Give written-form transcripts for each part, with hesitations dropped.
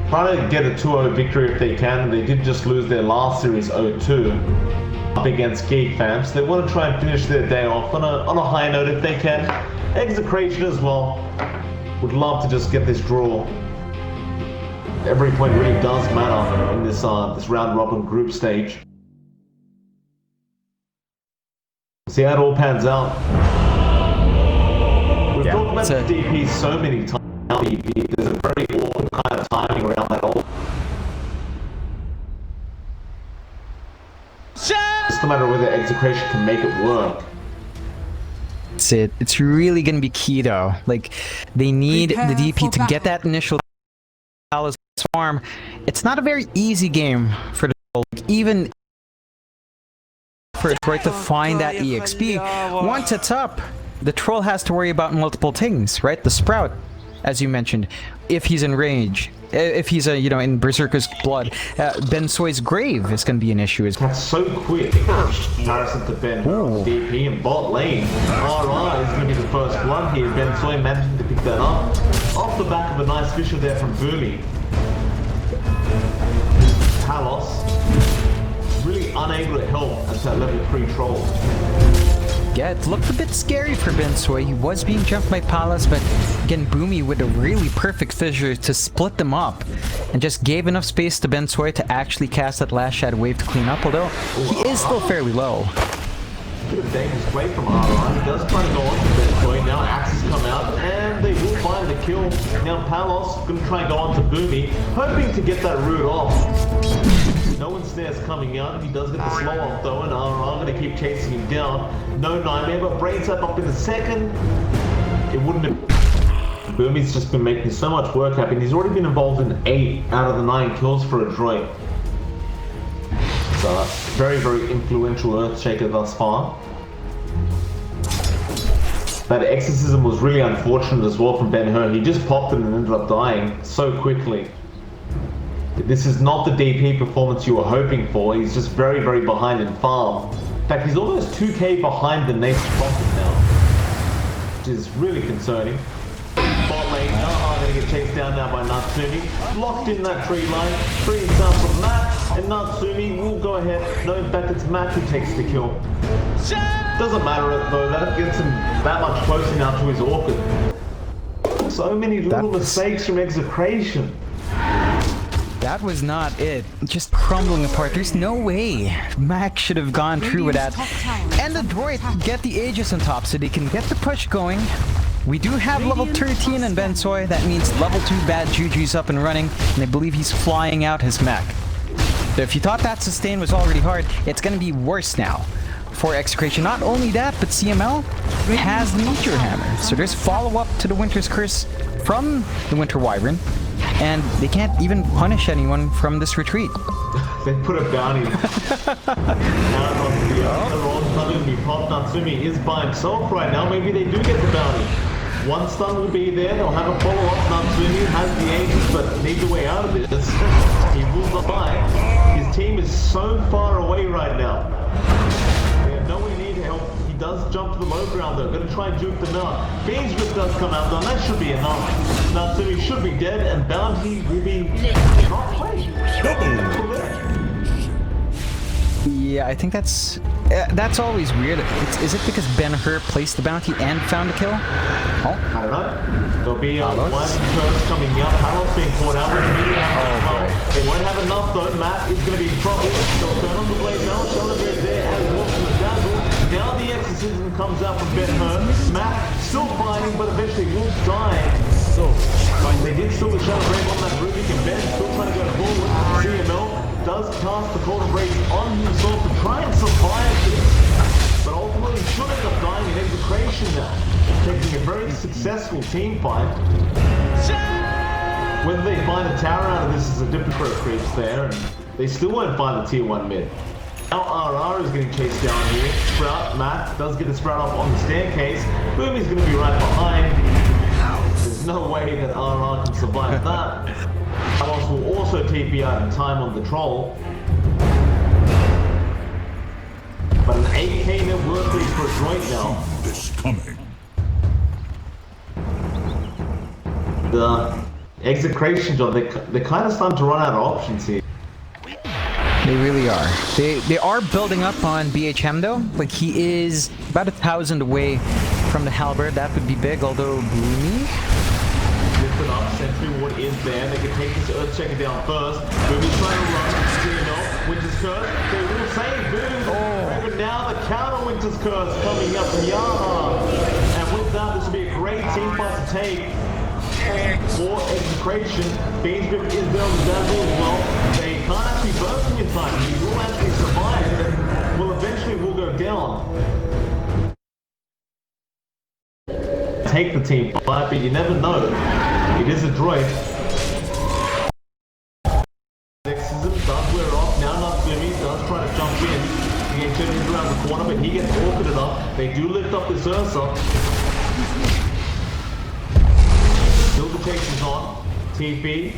trying to get a 2-0 victory if they can. They did just lose their last series 0-2 up against Geek Fams. They want to try and finish their day off on a high note if they can. Execration as well. Would love to just get this draw. Every point really does matter in this this round robin group stage. See how it all pans out. We've talked about the DP so many times. There's a very awkward kind of timing around that all. Just no matter whether Execration can make it work. That's it. It's really gonna be key though. Like, they need the DP to get that initial swarm. It's not a very easy game for the even for Adroit to find that EXP. Once it's up, the troll has to worry about multiple things, right? The sprout, as you mentioned, if he's in rage, if he's in Berserker's blood, Bensoy's grave is going to be an issue. That's so quick. Comparison to Ben, DP and bot lane. RR is going to be the first one here. Bensoy managing to pick that up off the back of a nice fisher there from Boomy. Palos really unable to help at that level 3 troll. Yeah, it looked a bit scary for Bensoy. He was being jumped by Palas, but again, Boomy with a really perfect fissure to split them up and just gave enough space to Bensoy to actually cast that last shadow wave to clean up, although he is still fairly low. Bit of dangerous play from RR. He does try to go on to Bensoy. Now axes come out and they will find the kill. Now Palos going to try and go on to Boomy, hoping to get that root off. No one snares coming out. He does get the slow off though, and RR going to keep chasing him down. No nightmare, but brain tap up in a second. It wouldn't have. Boomy's just been making so much work happen. He's already been involved in 8 out of the 9 kills for Adroit. So very, very influential Earthshaker thus far. That exorcism was really unfortunate as well from Ben-Hur. He just popped it and ended up dying so quickly. This is not the DP performance you were hoping for. He's just very, very behind in farm. In fact, he's almost 2k behind the next profit now, which is really concerning. Bot lane, going to get chased down now by Natsumi. Locked in that tree line. Free down from Matt, and Natsumi will go ahead. No, in fact, it's Matt who takes the kill. Doesn't matter though, that gets him that much closer now to his orchid. So many little mistakes from Execration. That was not it. Just crumbling apart. There's no way Mac should have gone through with that. And Adroit get the Aegis on top so they can get the push going. We do have level 13 in Bensoy. That means level 2 Bad Juju's up and running. And I believe he's flying out his Mac. So if you thought that sustain was already hard, it's going to be worse now for Execration. Not only that, but CML has the Meteor Hammer. So there's follow-up to the Winter's Curse from the Winter Wyvern. And they can't even punish anyone from this retreat. They put a bounty out on the wrong suddenly popped. Natsumi is by himself right now. Maybe they do get the bounty. One stun will be there. They'll have a follow-up. Natsumi has the Aegis, but needs a way out of this. He will not buy. His team is so far away right now. They have nowhere near to help. He does jump to the low ground though. Going to try and juke them out. Beans Grip does come out though. That should be enough. Natsumi should be dead, and bounty will be not played. Yeah, I think that's always weird. Is it because Ben-Hur placed the bounty and found a kill? Oh, I don't know. There'll be one turn coming out. Palos being caught out with They won't have enough though. Matt is going to be in trouble. They'll turn on the blade now. Celebrate there and walks in the dazzle. Now the exorcism comes out from Ben-Hur. Matt still fighting, but eventually will die. So they did still the shadow brave on that Rubik, and Ben still trying to go forward. CML does cast the Cold Embrace on himself to try and survive this, but ultimately should end up dying in Execration now, taking a very successful team fight. Whether they find a tower out of this is a different group of creeps there, and they still won't find the tier 1 mid. Now RR is getting chased down here. Sprout, Matt does get the Sprout up on the staircase. Boomy's going to be right behind. There's no way that RR can survive that. Palos will also TP out in time on the troll. But an 8k net worth lead for Adroit now. Execration job, they're kind of starting to run out of options here. They really are. They are building up on BHM though. Like he is about 1,000 away from the halberd. That would be big, although Boomy. Lifted up, Sentry Ward is there. They can take this Earthshaker down first. Boomy's trying to run. CML, Winter's Curse. They will save Boom. But now the counter Winter's Curse coming up from Yaha. And with that, this will be a great team fight to take. For Execration, Beansgrip is there on the dazzle as well. They can't actually burst him in time. He will actually survive, and will eventually will go down. Take the team fight, but you never know. It is Adroit. Sexism does wear off. Now Natsumi does try to jump in. He gets turned around the corner, but he gets orbited up. They do lift up this Ursa. Still the chase is on. TP.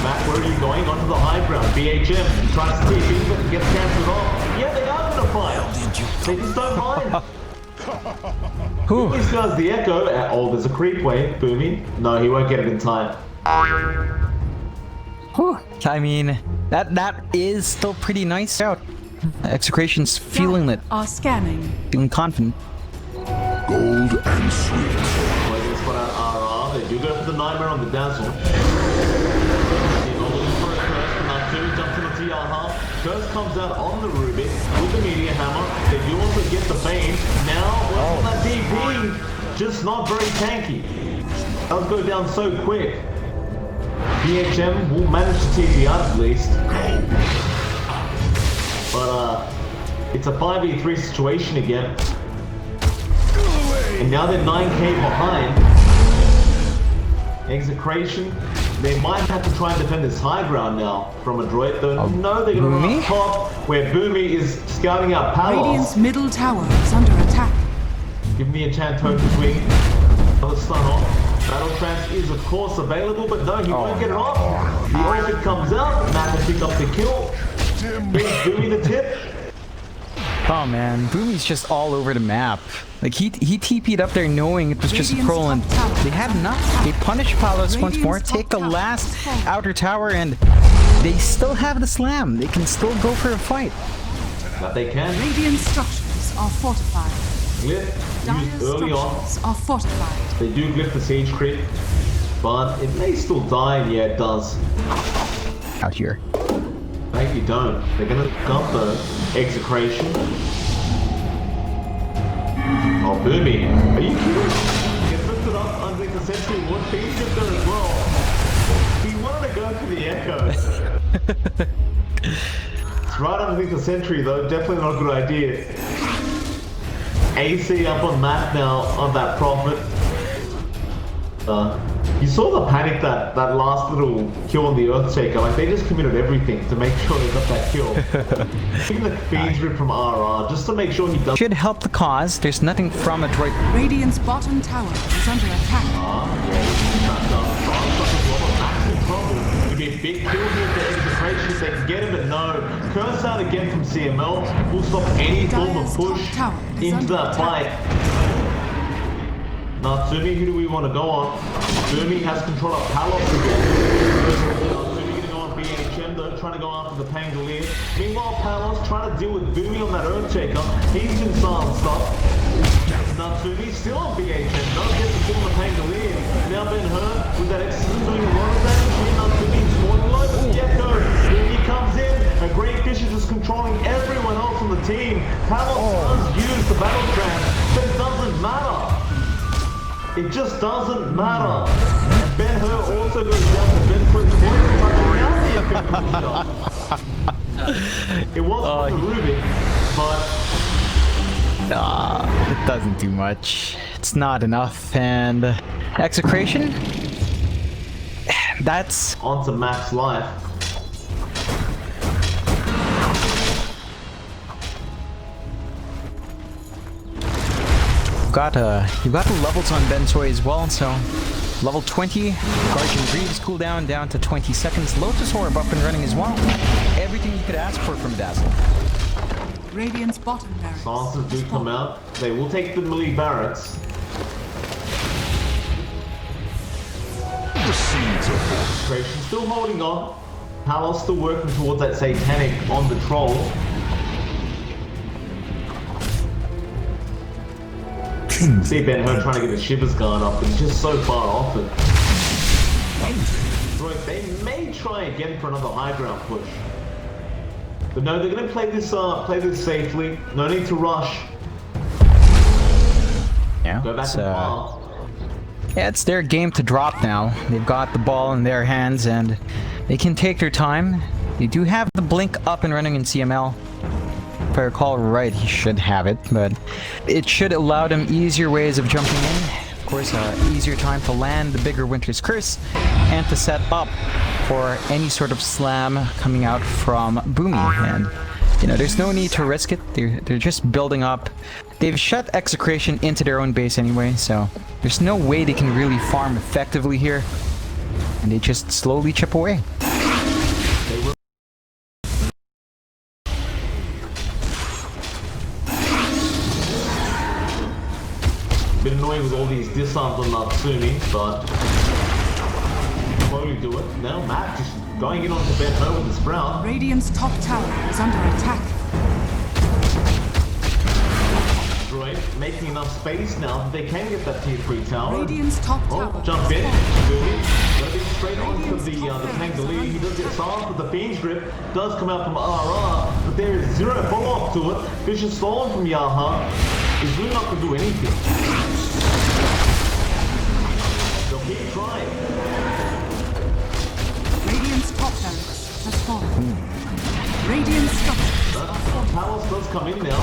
Matt, where are you going? Onto the high ground. BHM. He tries to TP, but gets cancelled off. Yeah, they are going to fire. They just don't mind. Boomy does the echo. Oh, there's a creep wave. Boomy. No, he won't get it in time. Whew. I mean, that is still pretty nice out. Execration's feeling it. Are scanning. Feeling confident. Gold and sweet. They do go for the Nightmare on the Dazzle. Looking for a Curse, but Natu jumps into Yaha. Curse comes out on the Rubik with the Meteor Hammer. They do also get the Bane. Now, on that DP, just not very tanky. Does go down so quick. BHM will manage to TP out at least. But it's a 5v3 situation again. And now they're 9k behind. Execration, they might have to try and defend this high ground now from Adroit, though no, they're going to run top where Boomy is scouting out Palos. Radiant's middle tower is under attack. Give me a chance to swing. Another stun off. Battle Trance is of course available, but no, he won't get it off. The orbit comes out, Matt will pick up the kill. Gives Boomy the tip. Oh man, Boomy's just all over the map. Like he TP'd up there knowing it was just a troll, and they had enough. They punish Palos once more, take the last outer tower, and they still have the slam. They can still go for a fight. But they can. Radiant structures are fortified. Glyph used early on. Are fortified. They do glyph the siege creep, but it may still die, and yeah, it does. Out here. Maybe you don't. They're gonna dump the Execration. Oh, Boomy. Are you kidding? Gets lifted up underneath the sentry wood. Beans just there as well. He wanted to go for the echo. It's right underneath the sentry though. Definitely not a good idea. AC up on Matt now on that Prophet. You saw the panic that last little kill on the Earthshaker. Like they just committed everything to make sure they got that kill. Even the feeds rip from RR just to make sure he does. Should help the cause. There's nothing from Adroit. Radiant's bottom tower is under attack. It'd be a big kill here for Execration if they can get him, but no. Curse out again from CML will stop any form of push into that fight. Natsumi, who do we want to go on? Boomy has control of Palos again. Natsumi going to go on BHM though, trying to go after the Pangolier. Meanwhile, Palos trying to deal with Boomy on that Earthshaker. He's doing silent stuff. Natsumi still on BHM, does get the kill on the Pangolier. Now Ben-Hur with that exorcism doing a lot of damage. Natsumi's more low, but Gecko. Boomy comes in. A Great Fish is just controlling everyone else on the team. Palos does use the battle trance, but it doesn't matter. It just doesn't matter. And Ben-Hur also goes down to Ben Quick's It was the Rubik, but it doesn't do much. It's not enough. And Execration? That's onto Max life. you got the levels on Bensoy as well, so level 20, Guardian Greaves cooldown down to 20 seconds, Lotus Orb up and running as well. Everything you could ask for from Dazzle. Radiant's bottom barracks. Silencers do come out. They will take the melee barracks. Execration still holding on. Palos still working towards that satanic on the troll. See Ben-Hur trying to get the Shivers guard up, but he's just so far off it. Right, they may try again for another high ground push. But no, they're going to play this safely. No need to rush. Yeah, Go back to par. yeah, it's their game to drop now. They've got the ball in their hands and they can take their time. They do have the blink up and running in CML. If I recall right, he should have it, but it should allow them easier ways of jumping in. Of course, easier time to land the bigger Winter's Curse and to set up for any sort of slam coming out from Boomy. And you know, there's no need to risk it. They're just building up. They've shut Execration into their own base anyway, so there's no way they can really farm effectively here. And they just slowly chip away. Bit annoying with all these disarms on Natsumi, but slowly do it. Now Matt just going in onto Ben-Hur with the Sprout. Radiant's top tower is under attack. Adroit making enough space now that they can get that tier 3 tower. Radiant's top tower. Oh, jump in. Gonna be straight onto the Pangolier. He does get silenced, but the Fiend's Grip does come out from RR, but there is zero follow-up to it. Vicious Storm from Yaha is really not going to do anything. They'll keep trying. Radiant's top barracks has fallen. Radiant structures are fortified. Palos does come in now.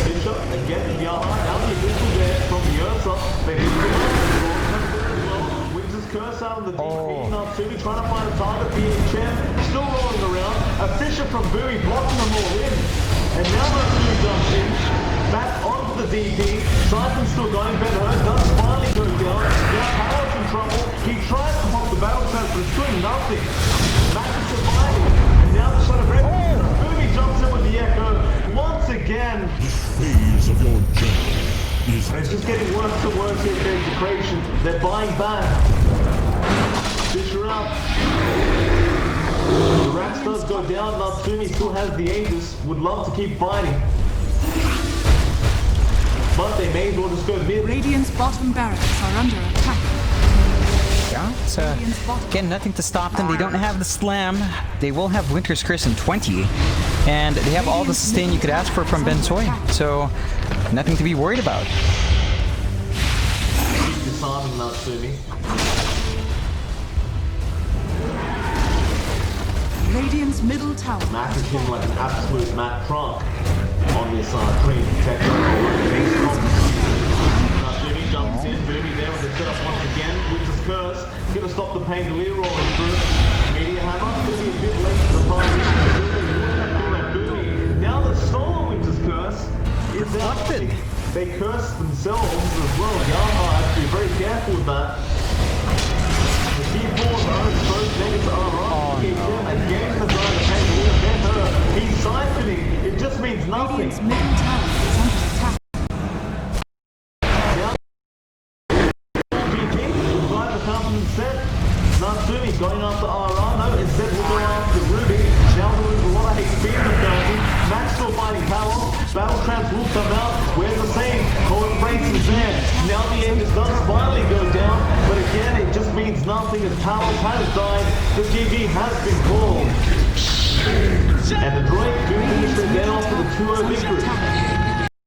Bishop again, Yaha down the initial there from the Ursa. They hit the Winter's Curse out of the DP. Natsumi trying to find a target. BHM still rolling around. A Fisher from Bowie blocking them all in. And now Natsumi jumps in. Back onto the DP. Siphon's still going. Ben-Hur does finally go down. Now Palos in trouble. He tries to pop the battle trap, but it's doing nothing. Matt is surviving. And now the shot of red. Bowie jumps in with the Echo. Once again. This phase of your journey is And it's just getting worse and worse here for Execration. They're buying back. Fisher out. The Rax does go down. Natsumi still has the Aegis. Would love to keep fighting. But they may as well just go mid. Radiant's bottom barracks are under attack. Yeah, it's again, nothing to stop them. They don't have the slam. They will have Winter's Curse in 20. And they have all the sustain you could ask for from Bensoy. So, nothing to be worried about. Keep disarming Natsumi. Radiant's middle tower. Matt is hitting like an absolute Matt trunk on this Dream Protector. Natsumi jumps in. Boomie there with the setup once again. Winter's Curse. Gonna stop the Pangolier rolling through. Media Hammer. Gonna be a bit late to the party. Now the stolen Winter's Curse is reflected. They curse themselves as well. Yaha has to be very careful with that. The keyboard are exposed. Negative RR. Again the drive Pangolier. Ben-Hur. He's siphoning. It just means nothing. Radiant's middle tower is under attack. Natsumi going after RR, no, instead we'll go after Ruby. Now there is a lot of HP in the fountain. Max still fighting Palos. Battle Trance will come out. Where's the same? Cold Breaks is there. Now the Aegis does finally go down, but again it just means nothing as Palos has died. The GG has been called. And the Droid do finish their day off with a 2-0 victory.